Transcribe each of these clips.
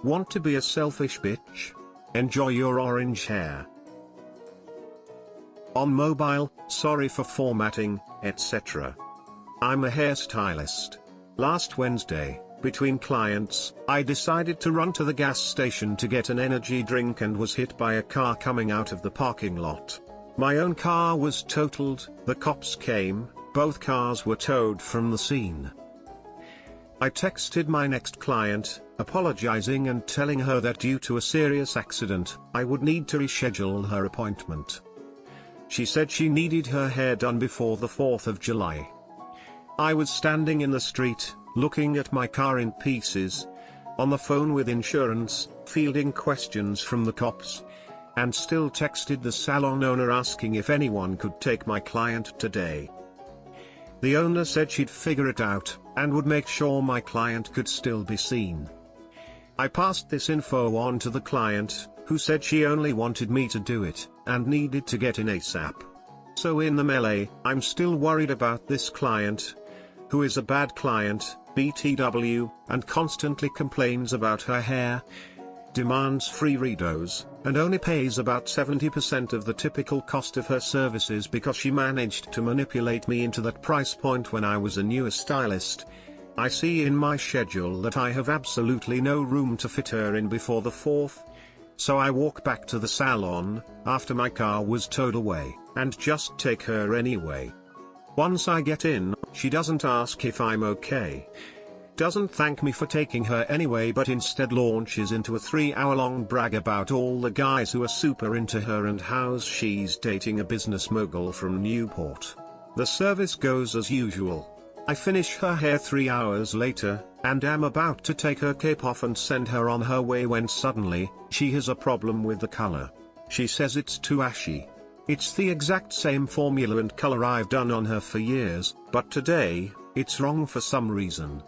Want to be a selfish bitch? Enjoy your orange hair. On mobile, sorry for formatting, etc. I'm a hairstylist. Last Wednesday, between clients, I decided to run to the gas station to get an energy drink and was hit by a car coming out of the parking lot. My own car was totaled, the cops came, both cars were towed from the scene. I texted my next client, apologizing and telling her that due to a serious accident, I would need to reschedule her appointment. She said she needed her hair done before the 4th of July. I was standing in the street, looking at my car in pieces, on the phone with insurance, fielding questions from the cops, and still texted the salon owner asking if anyone could take my client today. The owner said she'd figure it out, and would make sure my client could still be seen. I passed this info on to the client, who said she only wanted me to do it, and needed to get in ASAP. So in the melee, I'm still worried about this client, who is a bad client, BTW, and constantly complains about her hair, demands free redos, and only pays about 70% of the typical cost of her services because she managed to manipulate me into that price point when I was a newer stylist. I see in my schedule that I have absolutely no room to fit her in before the 4th, so I walk back to the salon, after my car was towed away, and just take her anyway. Once I get in, she doesn't ask if I'm okay. Doesn't thank me for taking her anyway, but instead launches into a 3-hour-long brag about all the guys who are super into her and how she's dating a business mogul from Newport. The service goes as usual. I finish her hair 3 hours later, and am about to take her cape off and send her on her way when suddenly, she has a problem with the color. She says it's too ashy. It's the exact same formula and color I've done on her for years, but today, it's wrong for some reason.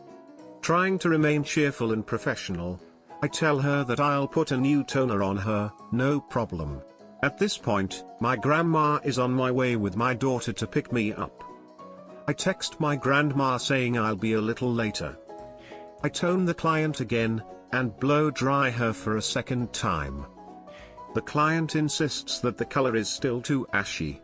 Trying to remain cheerful and professional, I tell her that I'll put a new toner on her, no problem. At this point, my grandma is on my way with my daughter to pick me up. I text my grandma saying I'll be a little later. I tone the client again, and blow dry her for a second time. The client insists that the color is still too ashy.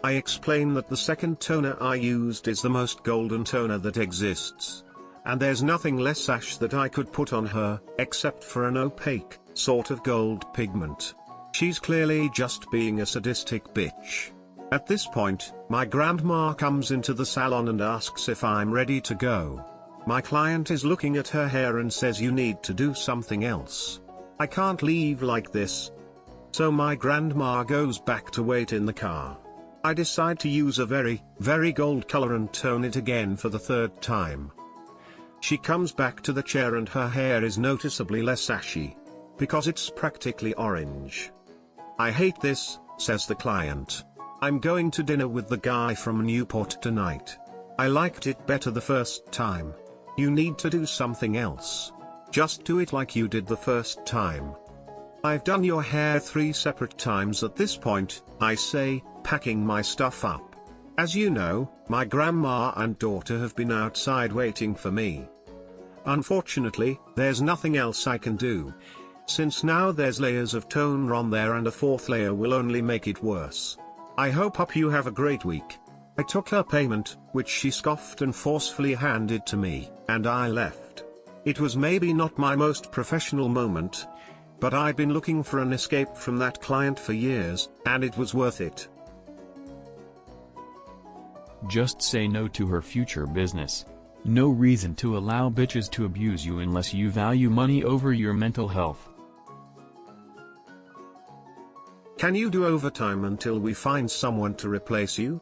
I explain that the second toner I used is the most golden toner that exists, and there's nothing less ash that I could put on her, except for an opaque, sort of gold pigment. She's clearly just being a sadistic bitch. At this point, my grandma comes into the salon and asks if I'm ready to go. My client is looking at her hair and says you need to do something else. I can't leave like this. So my grandma goes back to wait in the car. I decide to use a very, very gold color and tone it again for the 3rd time. She comes back to the chair and her hair is noticeably less ashy, because it's practically orange. I hate this, says the client. I'm going to dinner with the guy from Newport tonight. I liked it better the first time. You need to do something else. Just do it like you did the first time. I've done your hair 3 separate times at this point, I say, packing my stuff up. As you know, my grandma and daughter have been outside waiting for me. Unfortunately, there's nothing else I can do, since now there's layers of toner on there and a 4th layer will only make it worse. I hope you have a great week. I took her payment, which she scoffed and forcefully handed to me, and I left. It was maybe not my most professional moment, but I've been looking for an escape from that client for years, and it was worth it. Just say no to her future business. No reason to allow bitches to abuse you unless you value money over your mental health. Can you do overtime until we find someone to replace you?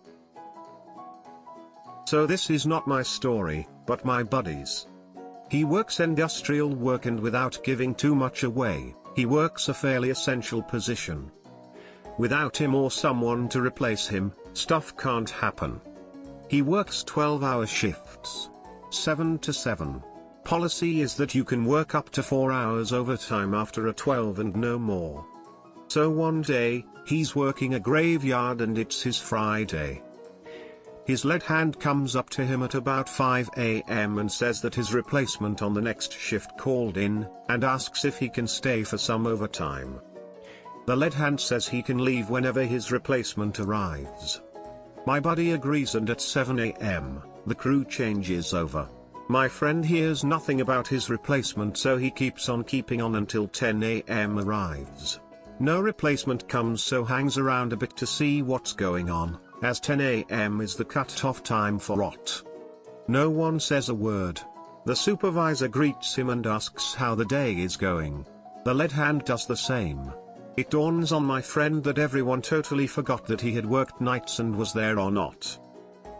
So this is not my story, but my buddy's. He works industrial work and without giving too much away, he works a fairly essential position. Without him or someone to replace him, stuff can't happen. He works 12-hour shifts. 7 to 7. Policy is that you can work up to 4 hours overtime after a 12 and no more. So one day, he's working a graveyard and it's his Friday. His lead hand comes up to him at about 5 AM and says that his replacement on the next shift called in, and asks if he can stay for some overtime. The lead hand says he can leave whenever his replacement arrives. My buddy agrees, and at 7 AM, the crew changes over. My friend hears nothing about his replacement, so he keeps on keeping on until 10 AM arrives. No replacement comes, so hangs around a bit to see what's going on, as 10 AM is the cut-off time for rot. No one says a word. The supervisor greets him and asks how the day is going. The lead hand does the same. It dawns on my friend that everyone totally forgot that he had worked nights and was there or not.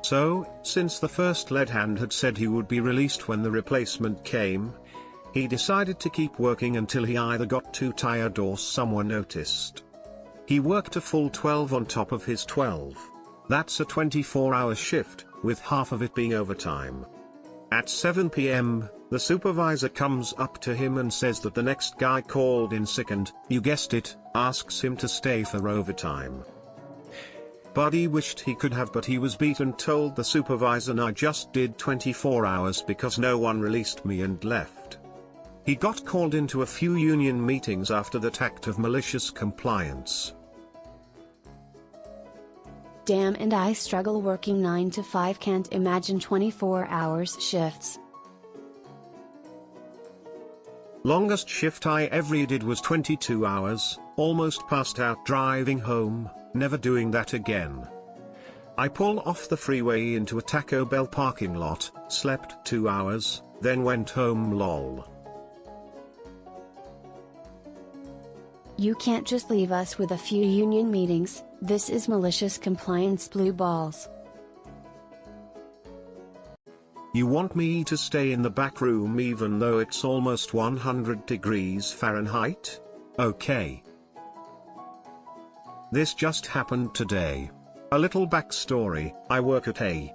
So, since the first lead hand had said he would be released when the replacement came, he decided to keep working until he either got too tired or someone noticed. He worked a full 12 on top of his 12. That's a 24-hour shift, with half of it being overtime. At 7 PM, the supervisor comes up to him and says that the next guy called in sick and, you guessed it, asks him to stay for overtime. Buddy wished he could have, but he was beat and told the supervisor, I just did 24 hours because no one released me, and left. He got called into a few union meetings after that act of malicious compliance. Damn, and I struggle working 9 to 5, can't imagine 24 hours shifts. Longest shift I ever did was 22 hours, almost passed out driving home, never doing that again. I pulled off the freeway into a Taco Bell parking lot, slept 2 hours, then went home lol. You can't just leave us with a few union meetings. This is malicious compliance, blue balls. You want me to stay in the back room even though it's almost 100 degrees Fahrenheit? Okay. This just happened today. A little backstory: I work at a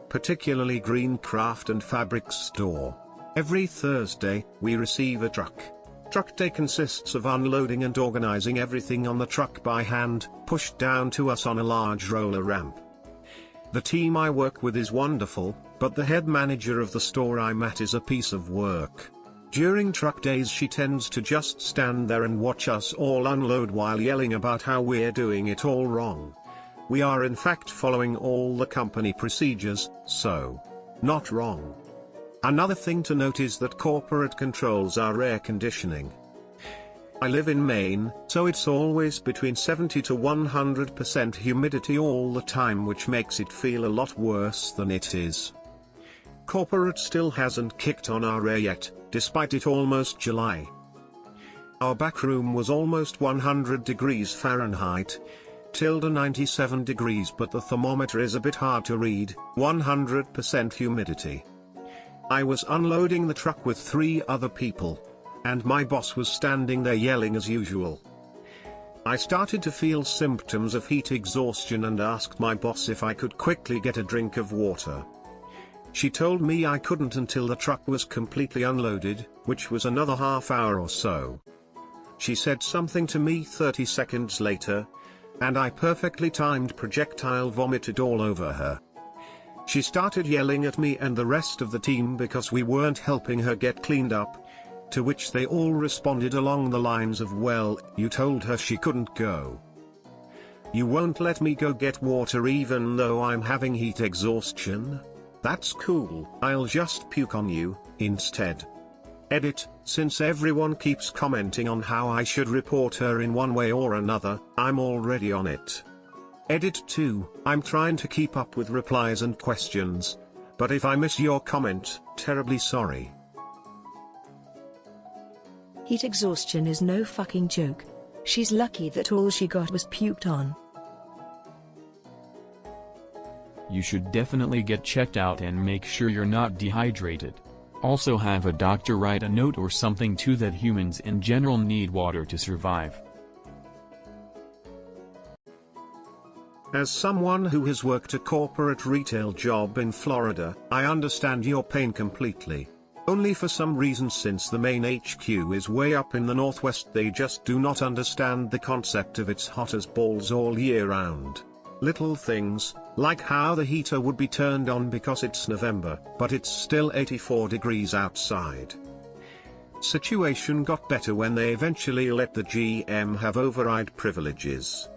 particularly green craft and fabrics store. Every Thursday, we receive a truck. Truck day consists of unloading and organizing everything on the truck by hand, pushed down to us on a large roller ramp. The team I work with is wonderful, but the head manager of the store I'm at is a piece of work. During truck days she tends to just stand there and watch us all unload while yelling about how we're doing it all wrong. We are in fact following all the company procedures, so not wrong. Another thing to note is that corporate controls our air conditioning. I live in Maine, so it's always between 70 to 100% humidity all the time, which makes it feel a lot worse than it is. Corporate still hasn't kicked on our air yet, despite it almost July. Our back room was almost 100 degrees Fahrenheit, tilde 97 degrees, but the thermometer is a bit hard to read, 100% humidity. I was unloading the truck with 3 other people, and my boss was standing there yelling as usual. I started to feel symptoms of heat exhaustion and asked my boss if I could quickly get a drink of water. She told me I couldn't until the truck was completely unloaded, which was another half hour or so. She said something to me 30 seconds later, and I perfectly timed projectile vomited all over her. She started yelling at me and the rest of the team because we weren't helping her get cleaned up, to which they all responded along the lines of, well, you told her she couldn't go. You won't let me go get water even though I'm having heat exhaustion? That's cool, I'll just puke on you, instead. Edit: since everyone keeps commenting on how I should report her in one way or another, I'm already on it. Edit 2, I'm trying to keep up with replies and questions, but if I miss your comment, terribly sorry. Heat exhaustion is no fucking joke. She's lucky that all she got was puked on. You should definitely get checked out and make sure you're not dehydrated. Also have a doctor write a note or something too that humans in general need water to survive. As someone who has worked a corporate retail job in Florida, I understand your pain completely. Only for some reason, since the main HQ is way up in the northwest, they just do not understand the concept of it's hot as balls all year round. Little things, like how the heater would be turned on because it's November, but it's still 84 degrees outside. Situation got better when they eventually let the GM have override privileges.